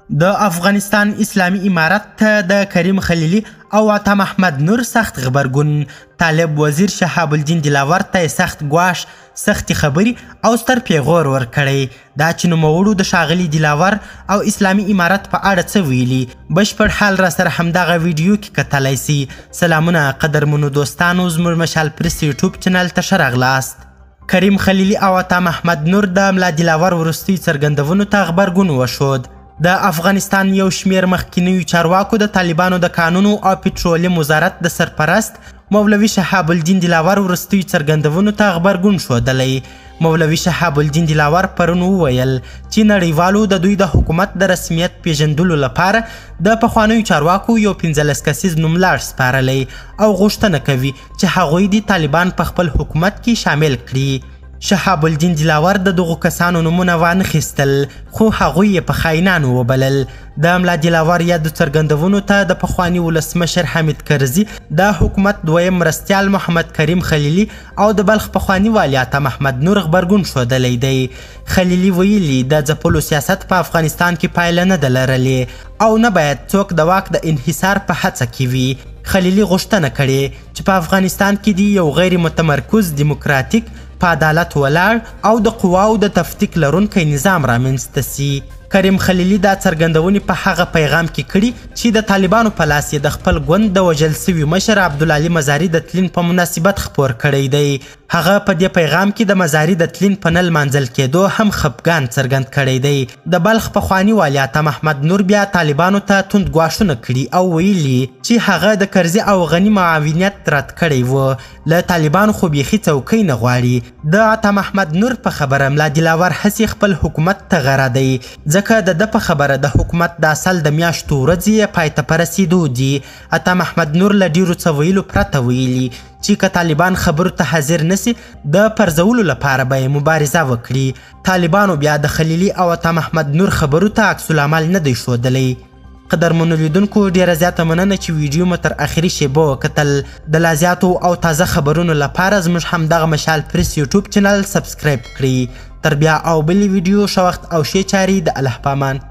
د افغانستان اسلامي امارت ته د کریم خلیلي او عطا محمد نور سخت غبرګون. طالب وزیر شهاب الدین دلاور ته سخت ګواښ، سختې خبرې او ستر پیغور ورکړی. دا چې نوموړو د ښاغلي دلاور او اسلامي امارت په اړه څه ویلي، بشپړ حال را سره همدغه ویډیو کې کتلی سي. سلامونه قدرمنو دوستانو، زموږ مشال پرس یوټیوب چینل ته ښه راغلاست. کریم خلیلي او عطا محمد نور د ملا دلاور وروستیو څرګندونو ته غبرګون وښود. د افغانستان یو شمیر مخکینیو چارواکو د طالبانو د کانونو او پټرولیم وزارت د سرپرست مولوي شهاب الدین دلاور وروستیو څرګندونو ته غبرګون ښودلی. مولوي شهاب الدین دلاور پرون وویل چې نړیوالو د دوی د حکومت د رسمیت پیژندلو لپاره د پخوانیو چارواکو یو 15 کسیز نوملړ سپارلی او غوښتنه کوي چې هغوی د طالبان په خپل حکومت کې شامل کړي. شهاب الدین دلاور د دغو کسانو نومونه وانخیستل، خو هغوی یې په خاینانو وبلل. د ملا دلاور یادو څرګندونو ته د پخواني ولسمشر حامد کرزي، د حکومت دویم مرستیال محمد کریم خلیلي او د بلخ پخواني والي عطا محمد نور غبرګون ښودلی دی. خلیلي ویلي د ځپلو سیاست په افغانستان کې پایله نه ده لرلې او نه باید څوک د واک د انحصار په هڅه کې وي. خلیلي غوښتنه کړې چې په افغانستان کې د یو غیر متمرکز دیموکراتیک، په عدالت ولاړ او د قواو د تفکیک لرونکی نظام رامنځته سي. کریم خلیلي دا څرګندونې په هغه پیغام کې کړي چې د طالبانو په لاس یې د خپل ګوند د وژل سوي مشر عبدالعلي مزاري د تلین په مناسبت خپور کړی دی. هغه په دې پیغام کې د مزاري د تلین په نه لمانځل کېدو هم خفګان څرګند کړی دی. د بلخ پخواني والي عطا محمد نور بیا طالبانو ته توند ګواښونه کړي او ویلي چې هغه د کرزي او غني معاونیت رد کړی و. له طالبانو خو بیخي څوکۍ نه غواړي. د عطا محمد نور په خبره ملا دلاور هسې خپل حکومت ته غره دی، ځکه د ده په خبره د حکومت د اصل د میاشتو ورځې پای ته په رسېدو دي. عطا محمد نور له ډیرو څه ویلو پرته ویلي چې که طالبان خبرو ته حاضر نسي، د پرځولو لپاره به یې مبارزه وکړي. طالبانو بیا د خلیلي او عطا محمد نور خبرو ته عکس العمل نه دی ښودلی. قدرمنو لیدونکو، ډیره زیاته مننه چې ویډیو مو تر اخري شیبو وکتل. د لا زیاتو او تازه خبرونو لپاره زموږ همدغه مشال پرس یوټیوب چینل سبسکرایب کړئ. تر بیا او بلې ویډیو ښه وخت او ښې چارې د الله په امان.